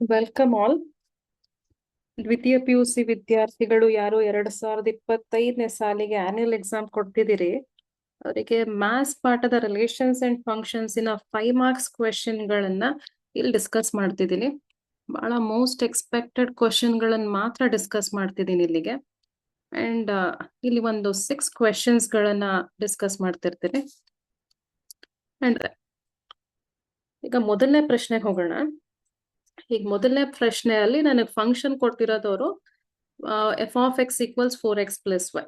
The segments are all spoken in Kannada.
Welcome all. ದ್ವಿತೀಯ PUC ವಿದ್ಯಾರ್ಥಿಗಳು ಯಾರು 2025ನೇ ಸಾಲಿಗೆ ಆನ್ಯುವಲ್ ಎಕ್ಸಾಮ್ ಕೊಡ್ತಿದ್ದೀರಿ, ಅವರಿಗೆ ಮ್ಯಾಥ್ಸ್ ಪಾಠದ ರಿಲೇಷನ್ಸ್ ಅಂಡ್ ಫಂಕ್ಷನ್ಸ್ ಇನ 5 ಮಾರ್ಕ್ಸ್ ಕ್ವೆಶನ್ ಗಳನ್ನ ಇಲ್ಲಿ ಡಿಸ್ಕಸ್ ಮಾಡ್ತಿದ್ದೀನಿ. ಬಹಳ ಮೋಸ್ಟ್ ಎಕ್ಸ್ಪೆಕ್ಟೆಡ್ ಕ್ವೆಶನ್ ಗಳನ್ನ ಮಾತ್ರ ಡಿಸ್ಕಸ್ ಮಾಡ್ತಿದ್ದೀನಿ ಇಲ್ಲಿಗೆ. ಅಂಡ್ ಇಲ್ಲಿ ಒಂದು 6 ಕ್ವೆಶನ್ಸ್ ಗಳನ್ನ ಡಿಸ್ಕಸ್ ಮಾಡ್ತಿರ್ತೀನಿ. ಅಂಡ್ ಈಗ ಮೊದಲನೇ ಪ್ರಶ್ನೆಗೆ ಹೋಗೋಣ. ಈಗ ಮೊದಲನೇ ಪ್ರಶ್ನೆಯಲ್ಲಿ ನನಗೆ ಫಂಕ್ಷನ್ ಕೊಟ್ಟಿರೋದವರು F of X equals 4x + y.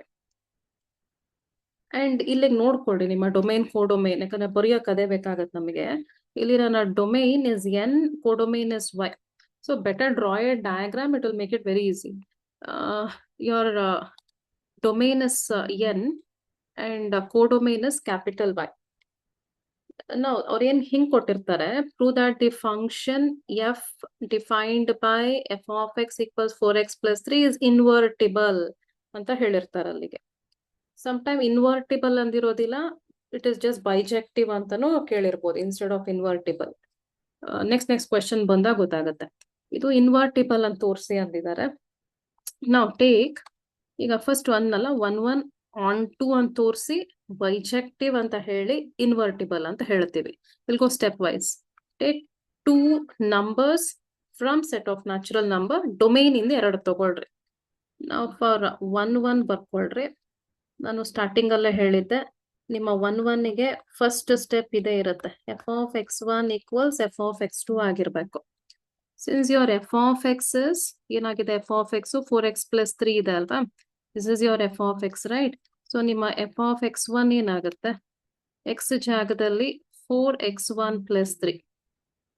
And ಇಲ್ಲಿಗೆ ನೋಡ್ಕೊಳ್ಳಿ ನಿಮ್ಮ ಡೊಮೈನ್ ಕೋಡೊಮೈನ್, ಯಾಕಂದ್ರೆ ಬರೆಯೋಕೆ ಅದೇ ಬೇಕಾಗತ್ತೆ ನಮಗೆ. ಇಲ್ಲಿ ನನ್ನ domain is n, codomain is y. So better draw a diagram, it will make it very easy. Your domain is n and codomain is capital Y. ನಾವು ಅವ್ರೇನ್ ಹಿಂಗ್ ಕೊಟ್ಟಿರ್ತಾರೆ, prove that the function f defined by F of X equals 4x + 3 is invertible ಅಂತ ಹೇಳಿರ್ತಾರೆ. ಅಲ್ಲಿಗೆ ಸಮ್ಟೈಮ್ ಇನ್ವರ್ಟಿಬಲ್ ಅಂದಿರೋದಿಲ್ಲ, ಇಟ್ ಇಸ್ ಜಸ್ಟ್ ಬೈಜೆಕ್ಟಿವ್ ಅಂತಾನು ಕೇಳಿರ್ಬೋದು instead of invertible. Next question ಬಂದಾಗ ಗೊತ್ತಾಗುತ್ತೆ. ಇದು ಇನ್ವರ್ಟಿಬಲ್ ಅಂತ ತೋರಿಸಿ ಅಂದಿದ್ದಾರೆ. ನಾವು ಟೇಕ್ ಈಗ ಫಸ್ಟ್ 1 ಅಲ್ಲ 1 on 2 ಅಂತ ತೋರಿಸಿ ಬೈಜೆಕ್ಟಿವ್ ಅಂತ ಹೇಳಿ ಇನ್ವರ್ಟಿಬಲ್ ಅಂತ ಹೇಳ್ತೀವಿ. Will go stepwise. Take 2 numbers from set of natural number. Domain ಇಂದ 2 ತಗೊಳ್ರಿ. ನಾವು ಫಾರ್ 1 ಬರ್ಕೊಳ್ರಿ. ನಾನು ಸ್ಟಾರ್ಟಿಂಗ್ ಅಲ್ಲೇ ಹೇಳಿದ್ದೆ, ನಿಮ್ಮ 1 ಗೆ ಫಸ್ಟ್ ಸ್ಟೆಪ್ ಇದೇ ಇರುತ್ತೆ, F of x1 equals F of x2 ಆಗಿರ್ಬೇಕು. Since your F of X is ಏನಾಗಿದೆ, ಎಫ್ ಆಫ್ ಎಕ್ಸ್ 4x + 3 ಇದೆ ಅಲ್ವಾ. This is your F of X, right? So ನಿಮ್ಮ ಎಫ್ ಆಫ್ x1 ಏನಾಗುತ್ತೆ, ಎಕ್ಸ್ ಜಾಗದಲ್ಲಿ 4x1 + 3.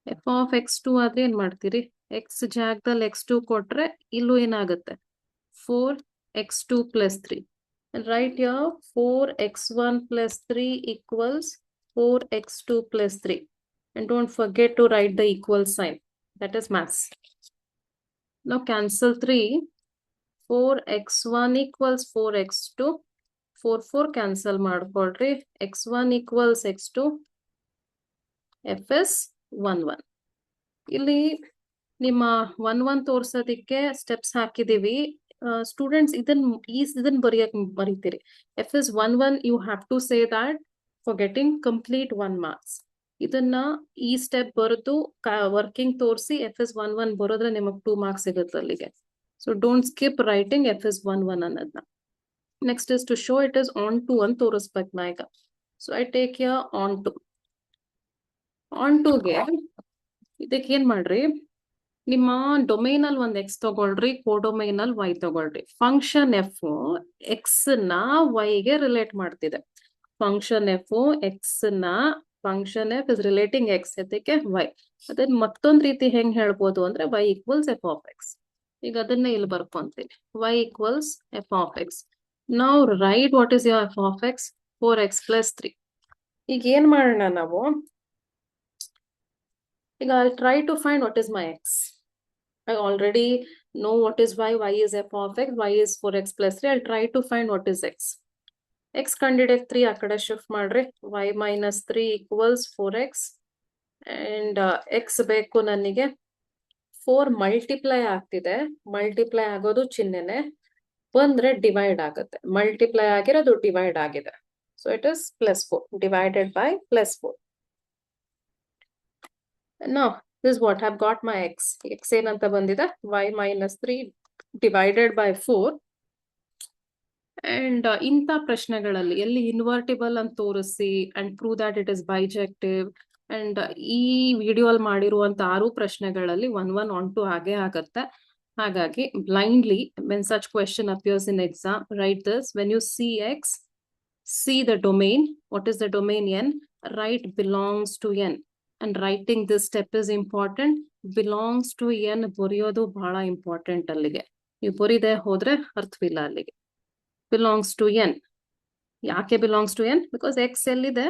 ಎಫ್ ಆಫ್ x2 ಆದ್ರೆ ಏನ್ ಮಾಡ್ತೀರಿ, ಎಕ್ಸ್ ಜಾಗದಲ್ಲಿ x2 ಕೊಟ್ರೆ ಇಲ್ಲೂ ಏನಾಗುತ್ತೆ 4x2 + 3. And write here 4x1 + 3 equals 4x2 + 3. And don't forget to write the equal sign. That is maths. Now cancel 3. 4x1 equals 4x2. 4 cancel ಮಾಡ್ಕೊಳ್ರಿ. x1 equals x2. f is 1 1. ಇಲ್ಲಿ ನಿಮ್ಮ 1 1 ತೋರ್ಸೋದಿಕ್ಕೆ ಸ್ಟೆಪ್ಸ್ ಹಾಕಿದೀವಿ. ಸ್ಟೂಡೆಂಟ್ಸ್ ಇದನ್ನ ಬರೀತೀರಿ. F is 1 1, you have to say that for getting complete 1 marks. ಇದನ್ನ ಈ ಸ್ಟೆಪ್ ಬರೆದು ವರ್ಕಿಂಗ್ ತೋರಿಸಿ ಎಫ್ ಇಸ್ 1 1 ಬರೋದ್ರೆ ನಿಮಗೆ 2 ಮಾರ್ಕ್ಸ್ ಸಿಗುತ್ತೆ ಅಲ್ಲಿಗೆ. So don't skip writing F is 1 1 ಅನ್ನೋದನ್ನ. Next is to show it is onto ಅಂತ ತೋರಿಸ್ಬೇಕು ನಾ ಈಗ. So I take your onto. ಆನ್ ಟುಗೆ ಇದಕ್ಕೆ ಏನ್ ಮಾಡ್ರಿ, ನಿಮ್ಮ ಡೊಮೈನ್ ಅಲ್ಲಿ ಒಂದು ಎಕ್ಸ್ ತಗೊಳ್ರಿ, ಕೋಡೊಮೈನ್ ಅಲ್ಲಿ y ತಗೊಳ್ರಿ. ಫಂಕ್ಷನ್ ಎಫ್ ಎಕ್ಸ್ ನ y ಗೆ ರಿಲೇಟ್ ಮಾಡ್ತಿದೆ. ಫಂಕ್ಷನ್ ಎಫ್ ಎಕ್ಸ್ ನ function F is relating X ಅದಕ್ಕೆ y. ಅದನ್ನ ಮತ್ತೊಂದ್ ರೀತಿ ಹೆಂಗ್ ಹೇಳ್ಬೋದು ಅಂದ್ರೆ y equals F of X. ಈಗ ಅದನ್ನ ಇಲ್ಲಿ ಬರ್ಕೊಂತೀವಿ, y equals F of X. Now right what is your F of X, 4x + 3. ಈಗ ಏನ್ ಮಾಡೋಣ ನಾವು, ಈಗ I'll try to find what is my x. I already know what is y is f of x, y is 4x + 3. I'll try to find what is x. x ಕಂಡಿಡಿಯಕ್ಕೆ 3 ಆ ಕಡೆ ಶಿಫ್ಟ್ ಮಾಡ್ರಿ. y - 3 equals 4x. and x ಬೇಕು ನನಗೆ. 4 ಮಲ್ಟಿಪ್ಲೈ ಆಗ್ತಿದೆ, ಮಲ್ಟಿಪ್ಲೈ ಆಗೋದು ಚಿಹ್ನೆನೆ ಬಂದ್ರೆ ಡಿವೈಡ್ ಆಗುತ್ತೆ. ಮಲ್ಟಿಪ್ಲೈ ಆಗಿರೋದು ಡಿವೈಡ್ ಆಗಿದೆ. So it is +4 divided by +4. Now, this is what I've got my x. x ಏನಂತ ಬಂದಿದೆ, y - 3 divided by 4. And ಇಂಥ ಪ್ರಶ್ನೆಗಳಲ್ಲಿ ಎಲ್ಲಿ ಇನ್ವರ್ಟಿಬಲ್ ಅಂತ ತೋರಿಸಿ and prove that it is bijective. And ಈ ವಿಡಿಯೋ ಅಲ್ಲಿ ಮಾಡಿರುವಂತ 6 ಪ್ರಶ್ನೆಗಳಲ್ಲಿ 1 1 on 2 ಹಾಗೆ ಆಗತ್ತೆ. ಹಾಗಾಗಿ blindly when such question appears in exam, write this. When you see x, see the domain. What is the domain? n. Write belongs to n. And writing this step is important. Belongs to n ಬರೆಯೋದು ಬಹಳ ಇಂಪಾರ್ಟೆಂಟ್. ಅಲ್ಲಿಗೆ ನೀವು ಬರೀದೆ ಹೋದ್ರೆ ಅರ್ಥವಿಲ್ಲ. ಅಲ್ಲಿಗೆ ಬಿಲಾಂಗ್ಸ್ ಟು n. ಯಾಕೆ belongs to n? Because x ಎಲ್ಲಿದೆ,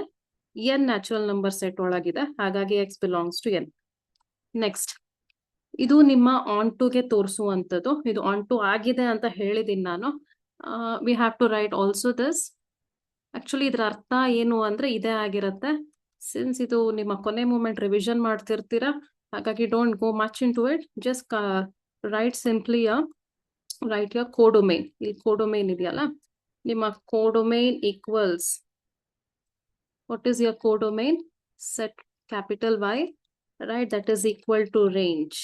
n ನ್ಯಾಚುರಲ್ ನಂಬರ್ ಸೆಟ್ ಒಳಗಿದೆ, ಹಾಗಾಗಿ x belongs to n. Next, ಇದು ನಿಮ್ಮ ಆನ್ ಟುಗೆ ತೋರಿಸುವಂಥದ್ದು. ಇದು ಆನ್ ಟು ಆಗಿದೆ ಅಂತ ಹೇಳಿದೀನಿ ನಾನು. We have to write also this. Actually ಇದ್ರ ಅರ್ಥ ಏನು ಅಂದ್ರೆ ಇದೇ ಆಗಿರುತ್ತೆ. ಸಿನ್ಸ್ ಇದು ನಿಮ್ಮ ಕೊನೆ ಮೂಮೆಂಟ್ ರಿವಿಷನ್ ಮಾಡ್ತಿರ್ತೀರಾ, ಹಾಗಾಗಿ don't go much into it, just write simply write your codomain. ಇಲ್ಲಿ ಕೋಡೊಮೈನ್ ಇದೆಯಲ್ಲ, ನಿಮ್ಮ codomain equals, what is your codomain? Set capital Y, right? That is equal to range.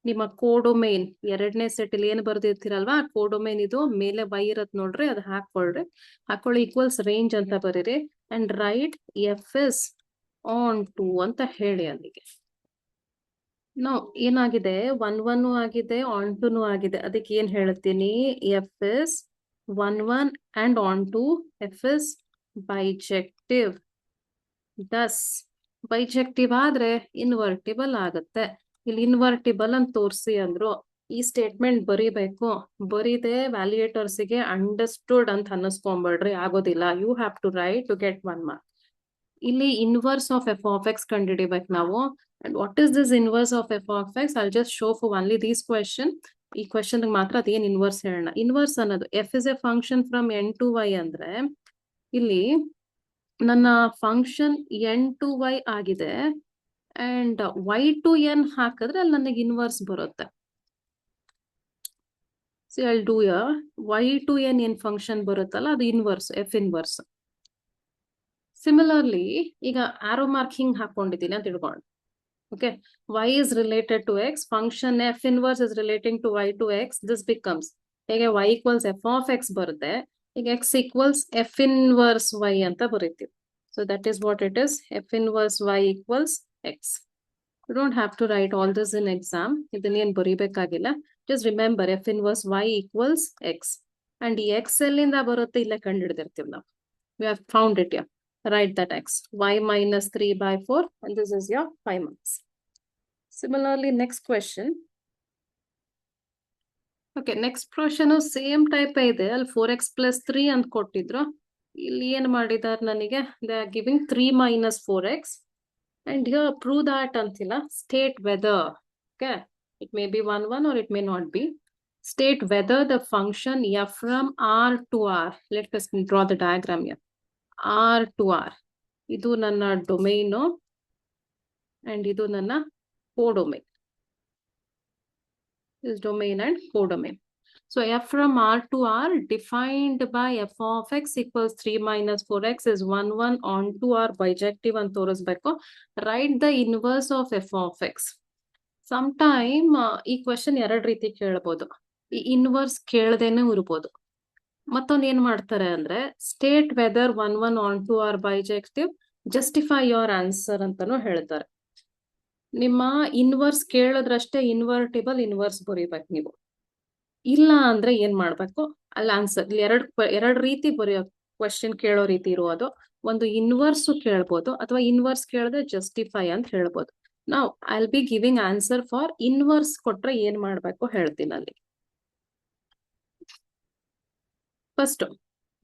ನಿಮ್ಮ ಕೋಡೊಮೈನ್ ಎರಡನೇ ಸೆಟ್ ಇಲ್ಲಿ ಏನು ಬರ್ದಿರ್ತೀರಲ್ವಾ, ಕೋಡೊಮೈನ್ ಇದು ಮೇಲೆ y ಇರತ್ ನೋಡ್ರಿ, ಅದು ಹಾಕೊಳ್ಳಿ ಈಕ್ವಲ್ಸ್ ರೇಂಜ್ ಅಂತ ಬರೀರಿ, and write f is onto ಅಂತ ಹೇಳಿ. ಅಲ್ಲಿಗೆ ನಾವು ಏನಾಗಿದೆ, 1 1 ಆಗಿದೆ, ಆನ್ ಟುನು ಆಗಿದೆ. ಅದಕ್ಕೆ ಏನ್ ಹೇಳ್ತೀನಿ, F is 1 1 and onto, F is bijective. Thus bijective ಆದ್ರೆ ಇನ್ವರ್ಟಿಬಲ್ ಆಗುತ್ತೆ. ಇಲ್ಲಿ ಇನ್ವರ್ಟಿಬಲ್ ಅಂತ ತೋರಿಸಿ ಅಂದ್ರು, ಈ ಸ್ಟೇಟ್ಮೆಂಟ್ ಬರೀಬೇಕು. ಬರೀದೆ ವ್ಯಾಲ್ಯೂಯೇಟರ್ಸ್ಗೆ ಅಂಡರ್ಸ್ಟುಡ್ ಅಂತ ಅನ್ನಿಸ್ಕೊಂಡ್ಬಿಡ್ರಿ, ಆಗೋದಿಲ್ಲ. You have to write to get 1 mark. ಇಲ್ಲಿ inverse of F of X ಕಂಡುಹಿಡಿಬೇಕು ನಾವು. And what is this inverse of F of X? I just show for only these question. ಈ ಕ್ವೆಶ್ಚನ್ ಮಾತ್ರ ಅದೇನ್ ಇನ್ವರ್ಸ್ ಹೇಳೋಣ. ಇನ್ವರ್ಸ್ ಅನ್ನೋದು F is a function from N to Y ಅಂದ್ರೆ, ಇಲ್ಲಿ ನನ್ನ ಫಂಕ್ಷನ್ ಎನ್ ಟು ವೈ ಆಗಿದೆ, ಅಂಡ್ ವೈ ಟು ಎನ್ ಹಾಕಿದ್ರೆ ಅಲ್ಲಿ ನನಗೆ ಇನ್ವರ್ಸ್ ಬರುತ್ತೆ. So I do y to n ಏನ್ ಫಂಕ್ಷನ್ ಬರುತ್ತಲ್ಲ, ಅದು ಇನ್ವರ್ಸ್, ಎಫ್ ಇನ್ವರ್ಸ್. ಸಿಮಿಲರ್ಲಿ ಈಗ ಆರೋ ಮಾರ್ಕ್ ಹಿಂಗ್ ಹಾಕೊಂಡಿದ್ದೀನಿ ಅಂತ ತಿಳ್ಕೊಂಡು, okay, y is related to x, function f inverse is relating to y to x, this becomes, ಹೇಗೆ y equals f of x ಬರುತ್ತೆ, ಈಗ x equals f inverse y ಅಂತ ಬರೀತೀವಿ. So that is what it is, f inverse y equals x. You don't have to write all this in exam, ಇದನ್ನೇನು ಬರೀಬೇಕಾಗಿಲ್ಲ. Just remember f inverse y equals x. And ಈ x ಎಲ್ಲಿಂದ ಬರುತ್ತೆ, ಇಲ್ಲೇ ಕಂಡುಹಿಡಿದಿರ್ತೀವಿ ನಾವು. We have found it here. Write that x, y minus 3/4, and this is your 5 marks. Similarly, next question. Okay, next question same type ಇದೆ, ಅಲ್ಲಿ 4x plus 3 ಅಂತ ಕೊಟ್ಟಿದ್ರು. ಇಲ್ಲಿ ಏನು ಮಾಡಿದಾರೆ ನನಗೆ, they are giving 3 minus 4x, and here prove that ಅಂತಿಲ್ಲ, state whether, okay, it may be 1 1 or it may not be. State whether the function f from r to r, let us draw the diagram here. R to R, ಇದು ನನ್ನ ಡೊಮೈನು ಅಂಡ್ ಇದು ನನ್ನ ಕೋಡೊಮೈನ್. This domain and codomain. So f from R to R defined by f of x equals 3 minus 4x is 1 1 on to R bijective ಅಂತ ತೋರಿಸ್ಬೇಕು. Write the inverse of f of x. Sometime ಈ ಕ್ವೆಶ್ಚನ್ ಎರಡು ರೀತಿ ಕೇಳಬಹುದು. ಈ ಇನ್ವರ್ಸ್ ಕೇಳದೇನೆ ಇರ್ಬೋದು. ಮತ್ತೊಂದು ಏನ್ ಮಾಡ್ತಾರೆ ಅಂದ್ರೆ, state whether 1 1 onto or bijective, justify your answer ಅಂತಾನು ಹೇಳ್ತಾರೆ. ನಿಮ್ಮ ಇನ್ವರ್ಸ್ ಕೇಳಿದ್ರಷ್ಟೇ ಇನ್ವರ್ಟಿಬಲ್ ಇನ್ವರ್ಸ್ ಬರೀಬೇಕು ನೀವು. ಇಲ್ಲ ಅಂದ್ರೆ ಏನ್ ಮಾಡ್ಬೇಕು, ಅಲ್ಲಿ ಆನ್ಸರ್ ಎರಡು ರೀತಿ ಬರೆಯೋ ಕ್ವೆಶ್ಚನ್ ಕೇಳೋ ರೀತಿ ಇರುವುದು. ಒಂದು ಇನ್ವರ್ಸ್ ಕೇಳ್ಬೋದು, ಅಥವಾ ಇನ್ವರ್ಸ್ ಕೇಳಿದ್ರೆ ಜಸ್ಟಿಫೈ ಅಂತ ಹೇಳ್ಬೋದು. ನಾವು I will be giving answer for inverse ಕೊಟ್ರೆ ಏನ್ ಮಾಡ್ಬೇಕು ಹೇಳ್ತೀನಿ ಅಲ್ಲಿ. ಫಸ್ಟ್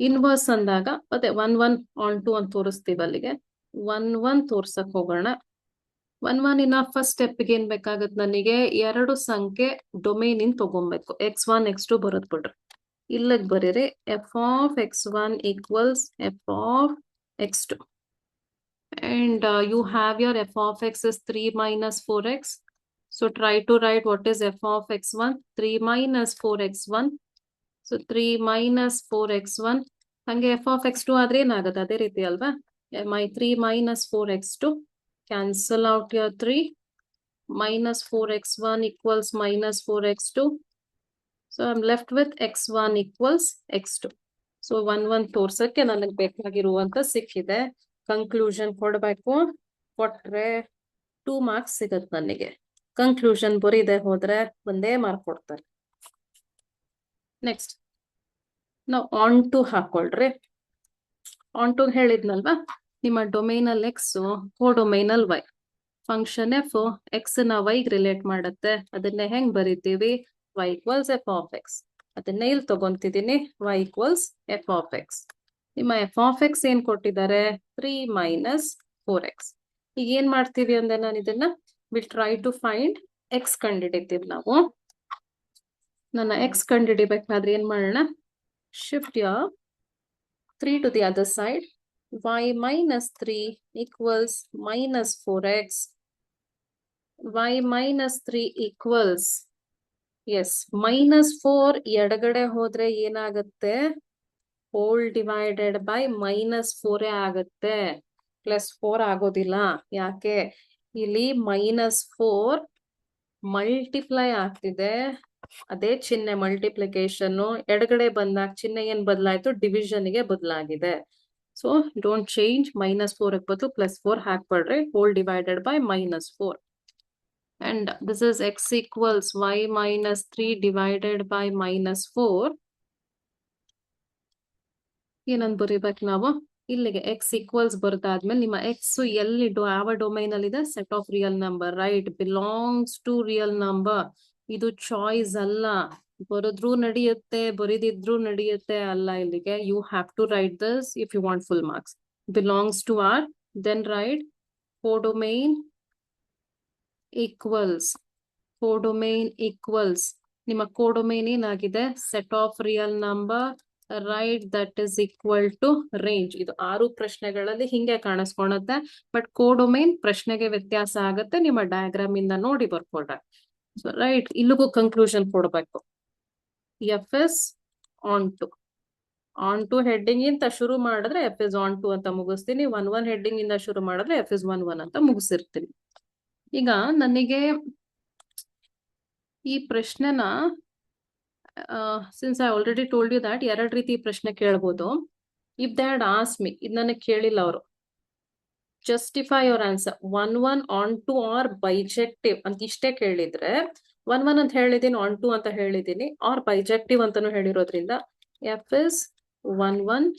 ಇನ್ವರ್ಸ್ ಅಂದಾಗ ಅದೇ 1 1 ಆನ್ ಟು ಅಂತ ತೋರಿಸ್ತೀವಿ. ಅಲ್ಲಿಗೆ 1 1 ತೋರ್ಸಕ್ ಹೋಗೋಣ. 1 1 ಇನ್ನ ಫಸ್ಟ್ ಸ್ಟೆಪ್ಗೆ ಏನ್ ಬೇಕಾಗತ್ತೆ, ನನಗೆ ಎರಡು ಸಂಖ್ಯೆ ಡೊಮೈನ್ ಇನ್ ತಗೊಬೇಕು. x1 x2 ಬರೋದ್ ಬಿಡ್ರಿ, ಇಲ್ಲಿಗೆ ಬರೀರಿ f of x1 equals f of x2, and you have your f of x is 3 minus 4x. So try to write what is f of x1, 3 minus 4x1. So 3 minus 4x1, ಹಂಗೆ f of x2 ಆದ್ರೆ ಏನಾಗುತ್ತೆ ಅದೇ ರೀತಿ ಅಲ್ವಾ. my 3 minus 4x2, cancel out your 3, minus 4x1 equals minus 4x2. So I'm left with x1 equals x2. So 1 1 ತೋರ್ಸಕ್ಕೆ ನನಗೆ ಬೇಕಾಗಿರುವಂತ ಸಿಕ್ಕಿದೆ. ಕನ್ಕ್ಲೂಷನ್ ಕೊಡ್ಬೇಕು, ಕೊಟ್ರೆ 2 ಮಾರ್ಕ್ಸ್ ಸಿಗತ್ತೆ ನನಗೆ. ಕನ್ಕ್ಲೂಷನ್ ಬರೀದೆ ಹೋದ್ರೆ ಒಂದೇ ಮಾರ್ಕ್ ಕೊಡ್ತಾರೆ. ನೆಕ್ಸ್ಟ್ ನಾವು ಆನ್ ಟು ಹಾಕೊಳ್ರಿ. ಆನ್ ಟು ಹೇಳಿದ್ನಲ್ವಾ, ನಿಮ್ಮ ಡೊಮೈನಲ್ ಎಕ್ಸ್, ಕೋಡೊಮೈನಲ್ ವೈ. ಫಂಕ್ಷನ್ ಎಫ್ ಎಕ್ಸ್ ನ ವೈ ರಿಲೇಟ್ ಮಾಡುತ್ತೆ. ಅದನ್ನೇ ಹೆಂಗ್ ಬರೀತೀವಿ, y equals f of x. ಅದನ್ನೇ ಇಲ್ಲಿ ತಗೊಂತಿದ್ದೀನಿ, y equals f of x. ನಿಮ್ಮ f of x ಏನ್ ಕೊಟ್ಟಿದ್ದಾರೆ, 3 minus 4x. ಈಗ ಏನ್ ಮಾಡ್ತೀವಿ ಅಂದ್ರೆ, ನಾನು ಇದನ್ನ will try to find x ಕಂಡುಹಿಡಿತೀವಿ ನಾವು. ನನ್ನ x ಕಂಡುಹಿಡಿಬೇಕಾದ್ರೆ ಏನ್ ಮಾಡೋಣ, shift your 3 to the other side. Y minus 3 equals minus 4x. y minus 3 equals, S, -4 ಎಡಗಡೆ ಹೋದ್ರೆ ಏನಾಗುತ್ತೆ? ಹೋಲ್ ಡಿವೈಡೆಡ್ ಬೈ -4 ಆಗುತ್ತೆ, +4 ಆಗೋದಿಲ್ಲ. ಯಾಕೆ? ಇಲ್ಲಿ -4 ಮಲ್ಟಿಪ್ಲೈ ಆಗ್ತಿದೆ, ಅದೇ ಚಿಹ್ನೆ ಮಲ್ಟಿಪ್ಲಿಕೇಶನ್. ಎಡಗಡೆ ಬಂದಾಗ ಚಿಹ್ನೆ ಏನ್ ಬದಲಾಯ್ತು? ಡಿವಿಷನ್ ಗೆ ಬದಲಾಗಿದೆ. ಸೊ ಡೋಂಟ್ ಚೇಂಜ್, -4 ಬದಲು +4 ಹಾಕ್ಬೇಡ್ರಿ. Whole divided by -4. And this is x equals y minus 3 divided by -4. ಏನಂತ ಬರೀಬೇಕು ನಾವು? ಇಲ್ಲಿಗೆ x ಈಕ್ವಲ್ಸ್ ಬರ್ದಾದ್ಮೇಲೆ ನಿಮ್ಮ x ಎಲ್ಲಿ ಯಾವ ಡೊಮೈನ್ ಅಲ್ಲಿ ಇದೆ? Set of real number, right? Belongs to real number. ಇದು ಚಾಯ್ಸ್ ಅಲ್ಲ. ಬರೆದ್ರೂ ನಡೆಯುತ್ತೆ, ಬರೀದಿದ್ರು ನಡೆಯುತ್ತೆ, ಅಲ್ಲ. ಇಲ್ಲಿಗೆ you have to write this if you want full marks. Belongs to R, then write codomain equals. Codomain equals, ನಿಮ್ಮ ಕೋಡೊಮೈನ್ ಏನಾಗಿದೆ? Set of real number, right? That is equal to range. ಇದು 6 ಪ್ರಶ್ನೆಗಳಲ್ಲಿ ಹಿಂಗೆ ಕಾಣಿಸ್ಕೊಳುತ್ತೆ. ಬಟ್ ಕೋಡೊಮೈನ್ ಪ್ರಶ್ನೆಗೆ ವ್ಯತ್ಯಾಸ ಆಗುತ್ತೆ. ನಿಮ್ಮ ಡಯಾಗ್ರಾಮ್ ಇಂದ ನೋಡಿ ಬರ್ಕೊಳ್ರೆ. ಸೊ ರೈಟ್, ಇಲ್ಲಿಗೂ ಕನ್ಕ್ಲೂಷನ್ ಕೊಡ್ಬೇಕು. F is onto heading ಇಂದ ಶುರು ಮಾಡಿದ್ರೆ ಎಫ್ ಇಸ್ ಆನ್ ಟು ಅಂತ ಮುಗಿಸ್ತೀನಿ. 1 ಹೆಡ್ಡಿಂಗ್ ಇಂದ ಶುರು ಮಾಡಿದ್ರೆ ಎಫ್ ಇಸ್ 1 ಅಂತ ಮುಗಿಸಿರ್ತೀನಿ. ಈಗ ನನಗೆ ಈ ಪ್ರಶ್ನೆನ since I already told you that 2 ರೀತಿ ಪ್ರಶ್ನೆ ಕೇಳ್ಬೋದು. If they had asked me, ಇದು ನನಗೆ ಕೇಳಿಲ್ಲ ಅವರು, justify your answer 1 onto or bijective ಅಂತ ಇಷ್ಟೇ ಕೇಳಿದ್ರೆ, 1 ಅಂತ ಹೇಳಿದೀನಿ, ಆನ್ ಟು ಅಂತ ಹೇಳಿದೀನಿ, ಆರ್ ಬೈಜೆಕ್ಟಿವ್ ಅಂತಾನು ಹೇಳಿರೋದ್ರಿಂದ F is 1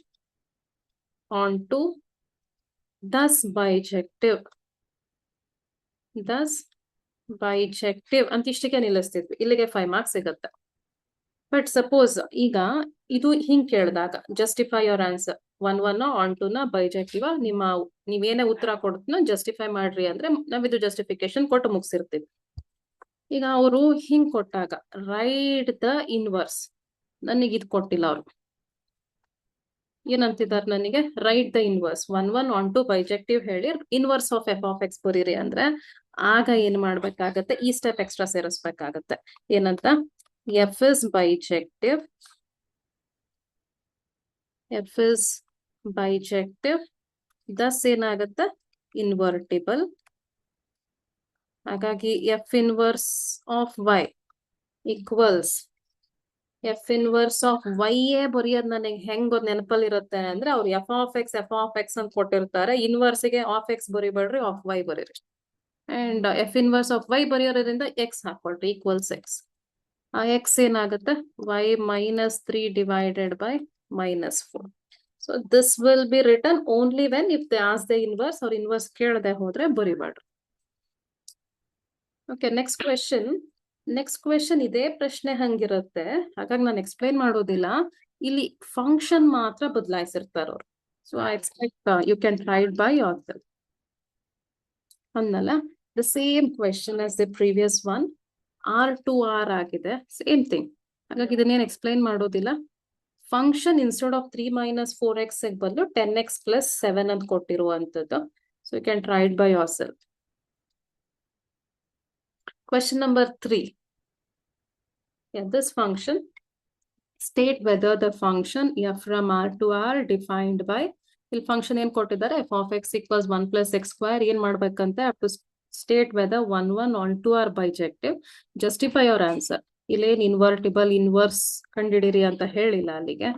onto thus bijective ಅಂತ ಇಷ್ಟಕ್ಕೆ ನಿಲ್ಲಿಸ್ತಿದ್ವಿ. ಇಲ್ಲಿಗೆ 5 ಮಾರ್ಕ್ಸ್ ಸಿಗುತ್ತೆ. ಬಟ್ ಸಪೋಸ್ ಈಗ ಇದು ಹಿಂಗ್ ಕೇಳಿದಾಗ justify your answer 1 onto ನ ಬೈಜೆಕ್ಟಿವ್, ನೀವೇನೇ ಉತ್ತರ ಕೊಡ್ತೀನೋ ಜಸ್ಟಿಫೈ ಮಾಡ್ರಿ ಅಂದ್ರೆ ನಾವಿದು ಜಸ್ಟಿಫಿಕೇಶನ್ ಕೊಟ್ಟು ಮುಗಿಸಿರ್ತೀವಿ. ಈಗ ಅವರು ಹಿಂಗ್ ಕೊಟ್ಟಾಗ ರೈಟ್ ದ ಇನ್ವರ್ಸ್, ನನಗೆ ಇದು ಕೊಟ್ಟಿಲ್ಲ. ಅವರು ಏನಂತಿದ್ದಾರೆ ನನಗೆ? Write the inverse 1 onto bijective ಹೇಳಿ inverse of F of X ಬರೀರಿ ಅಂದ್ರೆ, ಆಗ ಏನ್ ಮಾಡ್ಬೇಕಾಗತ್ತೆ? ಈ ಸ್ಟೆಪ್ ಎಕ್ಸ್ಟ್ರಾ ಸೇರಿಸ್ಬೇಕಾಗತ್ತೆ. ಏನಂತ? F is bijective. F is bijective. Thus ಏನಾಗುತ್ತೆ? Invertible. ಹಾಗಾಗಿ F inverse of y equals F inverse of y ಬರೆಯೋದು ನನಗೆ ಹೆಂಗ್ ನೆನಪಲ್ಲಿ ಇರುತ್ತೆ ಅಂದ್ರೆ, ಅವ್ರು ಎಫ್ ಆಫ್ ಎಕ್ಸ್ ಅಂತ ಕೊಟ್ಟಿರ್ತಾರೆ. ಇನ್ವರ್ಸ್ ಗೆ ಆಫ್ ಎಕ್ಸ್ ಬರಿಬೇಡ್ರಿ, ಆಫ್ ವೈ ಬರೀರಿ. And F inverse of Y ಬರೆಯೋದ್ರಿಂದ ಎಕ್ಸ್ ಹಾಕೊಳ್ರಿ, ಈಕ್ವಲ್ಸ್ ಎಕ್ಸ್. x ಏನಾಗುತ್ತೆ? y minus 3 divided by -4. So this will be written only when if they ask the inverse or inverse ಕೇಳದೆ ಹೋದ್ರೆ ಬರಿಬೇಡ್ರಿ. ಓಕೆ, ನೆಕ್ಸ್ಟ್ ಕ್ವೆಶನ್ ಇದೇ ಪ್ರಶ್ನೆ ಹಂಗಿರುತ್ತೆ. ಹಾಗಾಗಿ ನಾನು ಎಕ್ಸ್ಪ್ಲೈನ್ ಮಾಡೋದಿಲ್ಲ. ಇಲ್ಲಿ ಫಂಕ್ಷನ್ ಮಾತ್ರ ಬದಲಾಯಿಸಿರ್ತಾರ ಅವ್ರು. So I expect you can try it by yourself. ಅನ್ನಲ್ಲ, the same question as the previous one. R to R ಆಗಿದೆ, ಸೇಮ್ ಥಿಂಗ್. ಹಾಗಾಗಿ ಇದನ್ನೇನು ಎಕ್ಸ್ಪ್ಲೈನ್ ಮಾಡೋದಿಲ್ಲ. ಫಂಕ್ಷನ್ ಇನ್ಸ್ಟೆಡ್ ಆಫ್ 3 - 4x ಬದಲು 10x + 7 ಅಂತ ಕೊಟ್ಟಿರುವಂತದ್ದು. So you can try it by yourself. Question number 3. This function, state whether the function f from r to r defined by, ಇಲ್ಲಿ ಫಂಕ್ಷನ್ ಏನ್ ಕೊಟ್ಟಿದ್ದಾರೆ? f of x equals 1 + x². ಏನ್ ಮಾಡ್ಬೇಕಂತೆ? have to state whether 1 on to r bijective. Justify your answer. ಇಲ್ಲೇನ್ ಇನ್ವರ್ಸ್ ಕಂಡಿಡಿರಿ ಅಂತ ಹೇಳಿಲ್ಲ. ಅಲ್ಲಿಗೆ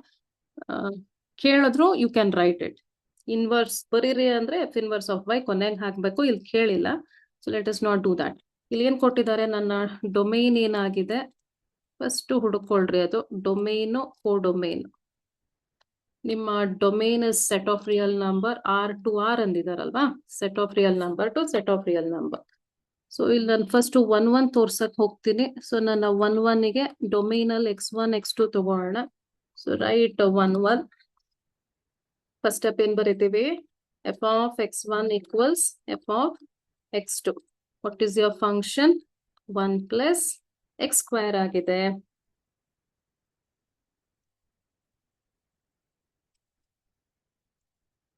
ಕೇಳಿದ್ರು you can write it. Inverse ಬರೀರಿ ಅಂದ್ರೆ ಎಫ್ ಇನ್ವರ್ಸ್ ಆಫ್ ವೈ ಕೊನೆಗೆ ಹಾಕ್ಬೇಕು. ಇಲ್ಲಿ ಕೇಳಿಲ್ಲ, so let us not do that. ಇಲ್ಲಿ ಏನ್ ಕೊಟ್ಟಿದ್ದಾರೆ? ನನ್ನ ಡೊಮೈನ್ ಏನಾಗಿದೆ ಫಸ್ಟ್ ಹುಡುಕೊಳ್ರಿ. ಅದು ಡೊಮೈನು, ಕೋಡೊಮೈನ್. ನಿಮ್ಮ domain is set of real number R to R ಅಂದಿದಾರಲ್ವಾ? Set of real number to set of real number. So ಇಲ್ಲಿ ನಾನು ಫಸ್ಟ್ 1 ತೋರ್ಸಕ್ ಹೋಗ್ತೀನಿ. ಸೊ ನನ್ನ 1 ಗೆ ಡೊಮೈನ್ ಅಲ್ಲಿ x1 x2 ತಗೋಣ. ಸೊ ರೈಟ್ 1 ಫಸ್ಟ್ ಸ್ಟೆಪ್ ಏನ್ ಬರೀತೀವಿ? f of x1 equals f of x2. What is your function? 1 + x² ಆಗಿದೆ.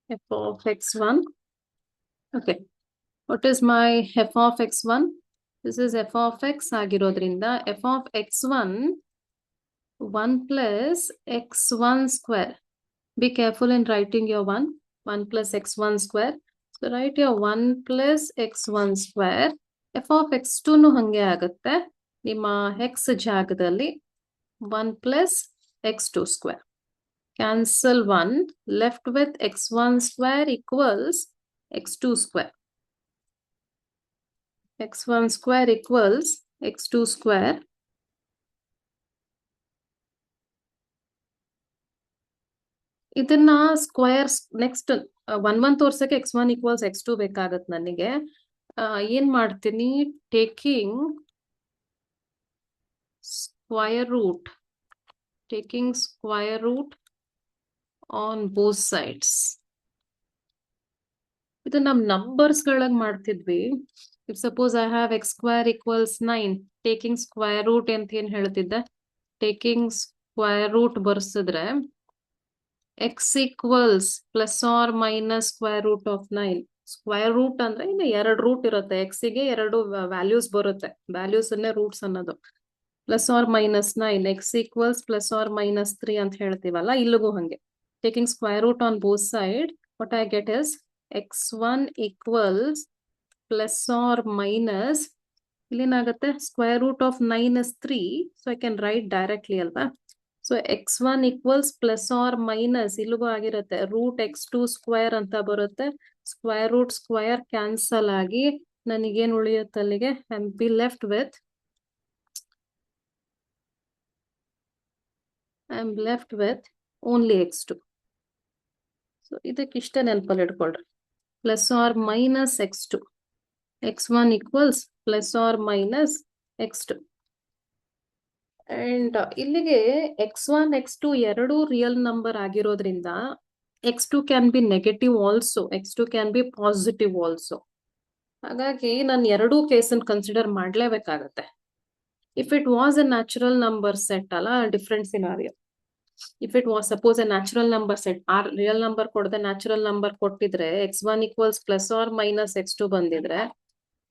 f of x1. Okay. What is my f of x1? This is F of X ಆಗಿರೋದ್ರಿಂದ F of x1 1 plus x1 square. Be careful in writing your 1 plus x1 square. So write your 1 plus x1 square. f of x2 ನು ಹಂಗೆ ಆಗುತ್ತೆ. ನಿಮ್ಮ x ಜಾಗದಲ್ಲಿ 1 plus x2 square. Cancel 1. Left with x1 square equals x2 square. x1 square equals x2 square. ಇದನ್ನ ಸ್ಕ್ವೇರ್ ನೆಕ್ಸ್ಟ್ 1 ತೋರ್ಸಕ್ಕೆ x1 equals x2 ಬೇಕಾಗತ್ತೆ ನನಗೆ. ಏನ್ ಮಾಡ್ತೀನಿ, taking square root on both sides. ಇದು ನಮ್ ನಂಬರ್ಸ್ ಗಳಾಗ ಮಾಡ್ತಿದ್ವಿ. If suppose I have x square equals 9, taking square root ಅಂತ ಏನ್ ಹೇಳ್ತಿದ್ದೆ, ಟೇಕಿಂಗ್ ಸ್ಕ್ವಯರ್ ರೂಟ್ ಬರ್ಸಿದ್ರೆ x equals plus or minus square root of 9. Square root ಅಂದ್ರೆ ಇನ್ನು 2 ರೂಟ್ ಇರುತ್ತೆ. x ಗೆ 2 ವ್ಯಾಲ್ಯೂಸ್ ಬರುತ್ತೆ. ವ್ಯಾಲ್ಯೂಸ್ ಅನ್ನೇ ರೂಟ್ಸ್ ಅನ್ನೋದು. Plus or minus 9, x equals plus or minus 3 ಅಂತ ಹೇಳ್ತೀವಲ್ಲ, ಇಲ್ಲಿಗೂ ಹಂಗೆ. Taking square root on both side, what I get is x1 equals plus or minus, ಇಲ್ಲೇನಾಗುತ್ತೆ, square root of 9 is 3, so I can write directly ಅಲ್ವಾ. So x1 equals plus or minus, ಇಲ್ಲಿಗೂ ಆಗಿರುತ್ತೆ, ರೂಟ್ x2 ಸ್ಕ್ವೇರ್ ಅಂತ ಬರುತ್ತೆ. ಸ್ಕ್ವೇರ್ ರೂಟ್ ಸ್ಕ್ವೇರ್ ಕ್ಯಾನ್ಸಲ್ ಆಗಿ ನನಗೇನ್ ಉಳಿಯುತ್ತೆ ಅಲ್ಲಿಗೆ, be left with only x2. So ಇದಕ್ಕಿಷ್ಟ ನೆನಪಲ್ಲಿ ಇಟ್ಕೊಳ್ರಿ, plus or minus x2. x1 equals plus or minus x2. And ಇಲ್ಲಿಗೆ x1 x2 ಎರಡು ರಿಯಲ್ ನಂಬರ್ ಆಗಿರೋದ್ರಿಂದ x2 can be negative also, x2 can be positive also. ಹಾಗಾಗಿ ನಾನು ಎರಡೂ ಕೇಸನ್ನು ಕನ್ಸಿಡರ್ ಮಾಡ್ಲೇಬೇಕಾಗತ್ತೆ. If it was a natural number set ಅಲ್ಲ, different scenario. If it was suppose a natural number set, or real number ಕೊಡದೆ ನ್ಯಾಚುರಲ್ ನಂಬರ್ ಕೊಟ್ಟಿದ್ರೆ x1 equals plus or minus x2 ಬಂದಿದ್ರೆ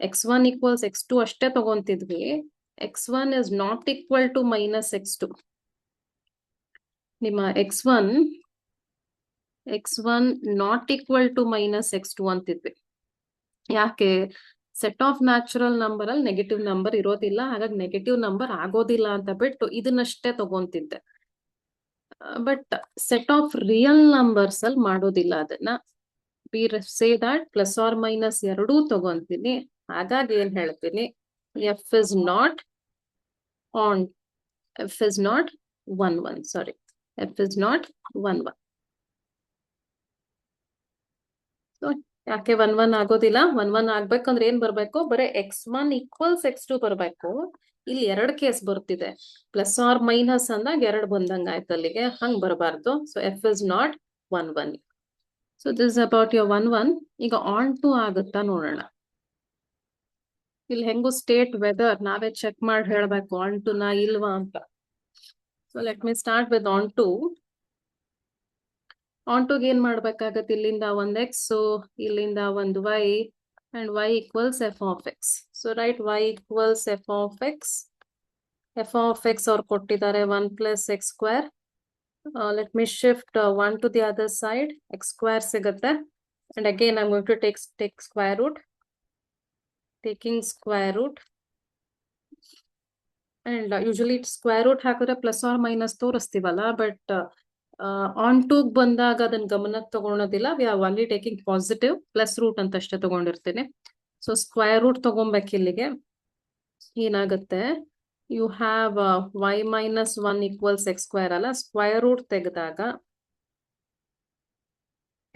x1 equals x2 ಅಷ್ಟೇ ತಗೊಂತಿದ್ವಿ. x1 is not equal to minus x2. ನಿಮ್ಮ x1 not equal to minus x2 ಅಂತಿದ್ವಿ. ಯಾಕೆ, ಸೆಟ್ ಆಫ್ ನ್ಯಾಚುರಲ್ ನಂಬರ್ ಅಲ್ಲಿ ನೆಗೆಟಿವ್ ನಂಬರ್ ಇರೋದಿಲ್ಲ, ಹಾಗಾಗಿ ನೆಗೆಟಿವ್ ನಂಬರ್ ಆಗೋದಿಲ್ಲ ಅಂತ ಬಿಟ್ಟು ಇದನ್ನಷ್ಟೇ ತಗೊಂತಿದ್ದೆ. But set of real numbers ಅಲ್ಲಿ ಮಾಡೋದಿಲ್ಲ ಅದನ್ನ. Say that plus or minus ಎರಡೂ ತಗೊಂತೀನಿ. ಹಾಗಾಗಿ ಏನ್ ಹೇಳ್ತೀನಿ, f is not 1 1. Sorry, f is not 1 1. So ಯಾಕೆ 1 1 ಆಗೋದಿಲ್ಲ, 1 1 ಆಗ್ಬೇಕಂದ್ರೆ ಏನ್ ಬರ್ಬೇಕು, ಬರೀ x1 equals x2 ಬರ್ಬೇಕು. ಇಲ್ಲಿ 2 ಕೇಸ್ ಬರ್ತಿದೆ, ಪ್ಲಸ್ ಆರ್ ಮೈನಸ್ ಅಂದಾಗ 2 ಬಂದಂಗ ಆಯ್ತು ಅಲ್ಲಿಗೆ, ಹಂಗ್ ಬರಬಾರ್ದು. So f is not 1 1. So this is about your 1 1. ಈಗ ಆನ್ ಟು ಆಗುತ್ತಾ ನೋಡೋಣ. ಇಲ್ಲಿ ಹೆಂಗು ಸ್ಟೇಟ್ ವೆದರ್ ನಾವೇ ಚೆಕ್ ಮಾಡಿ ಹೇಳ್ಬೇಕು ಆನ್ ಟು ನಾ ಇಲ್ವಾ ಅಂತ. So let me start with onto. ಆನ್ ಟುಗೆ ಏನ್ ಮಾಡ್ಬೇಕಾಗತ್ತೆ, ಇಲ್ಲಿಂದ ಒಂದು x, ಇಲ್ಲಿಂದ ಒಂದು y, and y equals f of x. So write y equals f of x. f of x ಅವ್ರು ಕೊಟ್ಟಿದ್ದಾರೆ 1 plus x square. Let me shift 1 to the other side, x square ಸಿಗುತ್ತೆ. And again I am going to take square root. Taking square root, and usually square root ಹಾಕಿದ್ರೆ ಪ್ಲಸ್ ಆರ್ ಮೈನಸ್ ತೋರಿಸ್ತೀವಲ್ಲ, ಬಟ್ ಆನ್ ಟು ಬಂದಾಗ ಅದನ್ನ ಗಮನಕ್ಕೆ ತಗೊಳೋದಿಲ್ಲ. We are only taking positive, plus root ಅಂತ ಅಷ್ಟೇ ತಗೊಂಡಿರ್ತೀನಿ. ಸೊ ಸ್ಕ್ವೇರ್ ರೂಟ್ ತಗೊಂಬೇಕು. ಇಲ್ಲಿಗೆ ಏನಾಗುತ್ತೆ, you have y minus 1 equals x square ಅಲ್ಲ, ಸ್ಕ್ವೇರ್ ರೂಟ್ ತೆಗೆದಾಗ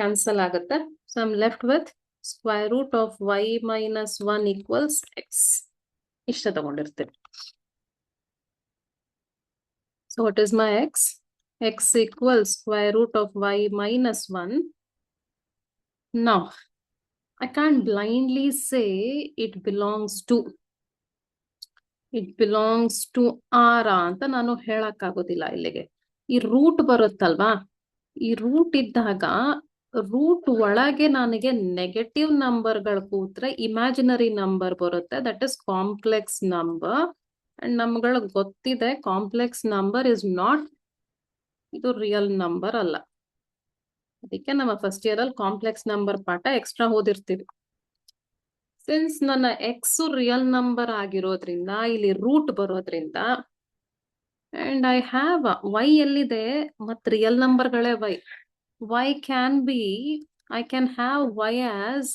ಕ್ಯಾನ್ಸಲ್ ಆಗುತ್ತೆ. So I am left with square root of y minus 1 equals x. ಇಷ್ಟ ತಗೊಂಡಿರ್ತೀನಿ. So what is my x? X equals square root of y minus 1. Now, I can't blindly say it belongs to R ಅಂತ ನಾನು ಹೇಳಕ್ಕಾಗೋದಿಲ್ಲ. ಇಲ್ಲಿಗೆ ಈ ರೂಟ್ ಬರುತ್ತಲ್ವಾ, ಈ ರೂಟ್ ಇದ್ದಾಗ ರೂಟ್ ಒಳಗೆ ನನಗೆ ನೆಗೆಟಿವ್ ನಂಬರ್ಗಳು ಕೂತ್ರೆ ಇಮ್ಯಾಜಿನರಿ ನಂಬರ್ ಬರುತ್ತೆ, that is complex number. And ನಮ್ಗಳಿಗೆ ಗೊತ್ತಿದೆ ಕಾಂಪ್ಲೆಕ್ಸ್ ನಂಬರ್ ಇಸ್ ನಾಟ್, ಇದು ರಿಯಲ್ ನಂಬರ್ ಅಲ್ಲ. ಅದಕ್ಕೆ ನಮ್ಮ ಫಸ್ಟ್ ಇಯರ್ ಅಲ್ಲಿ ಕಾಂಪ್ಲೆಕ್ಸ್ ನಂಬರ್ ಪಾಠ ಎಕ್ಸ್ಟ್ರಾ ಓದಿರ್ತೀವಿ. ಸಿನ್ಸ್ ನನ್ನ ಎಕ್ಸ್ ರಿಯಲ್ ನಂಬರ್ ಆಗಿರೋದ್ರಿಂದ ಇಲ್ಲಿ ರೂಟ್ ಬರೋದ್ರಿಂದ, ಅಂಡ್ ಐ ಹ್ಯಾವ್ ವೈ ಎಲ್ಲಿದೆ ಮತ್ real ನಂಬರ್ಗಳೇ y can be, I can have y as,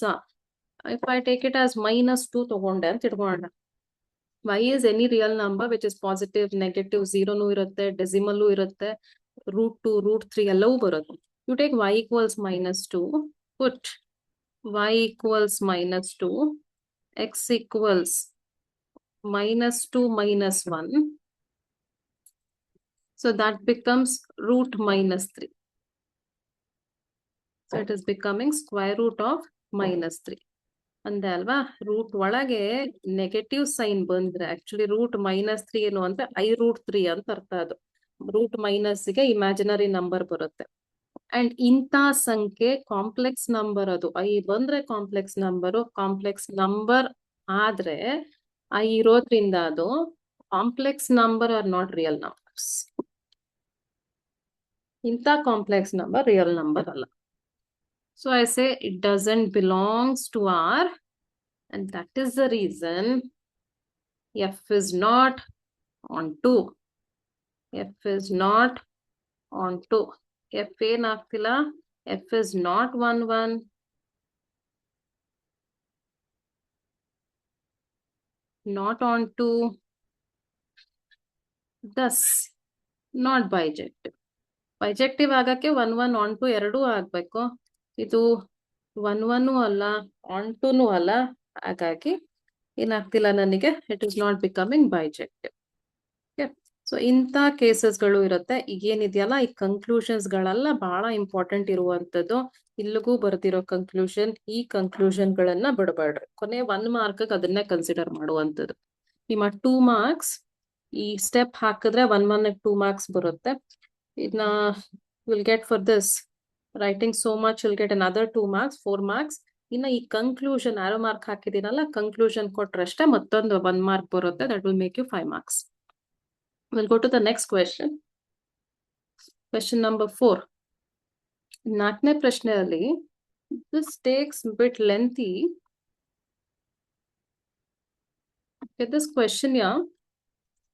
if I take it as -2 ತಗೊಂಡೆ ಅಂತ ಇಟ್ಕೊಳ್ಳೋಣ. y is any real number which is positive, negative, 0 ಇರುತ್ತೆ, decimal ಇರುತ್ತೆ, √2, √3 ಎಲ್ಲವೂ ಬರುತ್ತೆ. You take y equals -2, put y equals -2, x equals -2 -1. So that becomes √-3. So it is becoming square root of -3. ಅಂದೆ ಅಲ್ವಾ, ರೂಟ್ ಒಳಗೆ ನೆಗೆಟಿವ್ ಸೈನ್ ಬಂದ್ರೆ ಆಕ್ಚುಲಿ √-3 ಏನು ಅಂದ್ರೆ i√3 ಅಂತ ಅರ್ಥ. ಅದು ರೂಟ್ ಮೈನಸ್ಗೆ ಇಮ್ಯಾಜಿನರಿ ನಂಬರ್ ಬರುತ್ತೆ. ಅಂಡ್ ಇಂಥ ಸಂಖ್ಯೆ ಕಾಂಪ್ಲೆಕ್ಸ್ ನಂಬರ್, ಅದು ಐ ಬಂದ್ರೆ ಕಾಂಪ್ಲೆಕ್ಸ್ ನಂಬರ್ ಆದ್ರೆ ಐ ಇರೋದ್ರಿಂದ ಅದು complex number are not real numbers. ಇಂಥ ಕಾಂಪ್ಲೆಕ್ಸ್ ನಂಬರ್ ರಿಯಲ್ ನಂಬರ್ ಅಲ್ಲ. So I say it doesn't belongs to R, and that is the reason F is not on 2. F is not on 2. F ಏನಾಗ್ತಿಲ್ಲ, F is not 1 1. Not on 2. Thus not bijective. Bijective ಆಗಕ್ಕೆ 1 1 on 2 ಎರಡೂ ಆಗ್ಬೇಕು. ಇದು 1 1 ಅಲ್ಲ, on 2 ಅಲ್ಲ, ಹಾಗಾಗಿ ಏನಾಗ್ತಿಲ್ಲ ನನಗೆ, it is not becoming bijective. So ಇಂಥ ಕೇಸಸ್ಗಳು ಇರುತ್ತೆ. ಈಗೇನಿದೆಯಲ್ಲ ಈ ಕನ್ಕ್ಲೂಷನ್ಸ್ ಗಳೆಲ್ಲ ಬಹಳ ಇಂಪಾರ್ಟೆಂಟ್ ಇರುವಂತದ್ದು. ಇಲ್ಲಿಗೂ ಬರ್ದಿರೋ ಕನ್ಕ್ಲೂಷನ್, ಈ ಕನ್ಕ್ಲೂಷನ್ ಗಳನ್ನ ಬಿಡಬೇಡ್ರಿ. ಕೊನೆ 1 ಮಾರ್ಕ್ ಅದನ್ನೇ ಕನ್ಸಿಡರ್ ಮಾಡುವಂತದ್ದು. ನಿಮ್ಮ 2 ಮಾರ್ಕ್ಸ್ ಈ ಸ್ಟೆಪ್ ಹಾಕಿದ್ರೆ 1 1 2 ಮಾರ್ಕ್ಸ್ ಬರುತ್ತೆ. ಇದನ್ನ will get for this writing so much, will get another 2 marks, 4 marks. ಇನ್ನ ಈ ಕನ್ಕ್ಲೂಷನ್ ಆರೋ ಮಾರ್ಕ್ ಹಾಕಿದೀನಲ್ಲ, ಕನ್ಕ್ಲೂಷನ್ ಕೊಟ್ರಷ್ಟೇ ಮತ್ತೊಂದು 1 ಮಾರ್ಕ್ ಬರುತ್ತೆ. That will make you 5 marks. We'll go to the next question. Question number 4. ನಾಲ್ಕನೇ ಪ್ರಶ್ನೆಯಲ್ಲಿ, this takes a bit lengthy. Okay, this question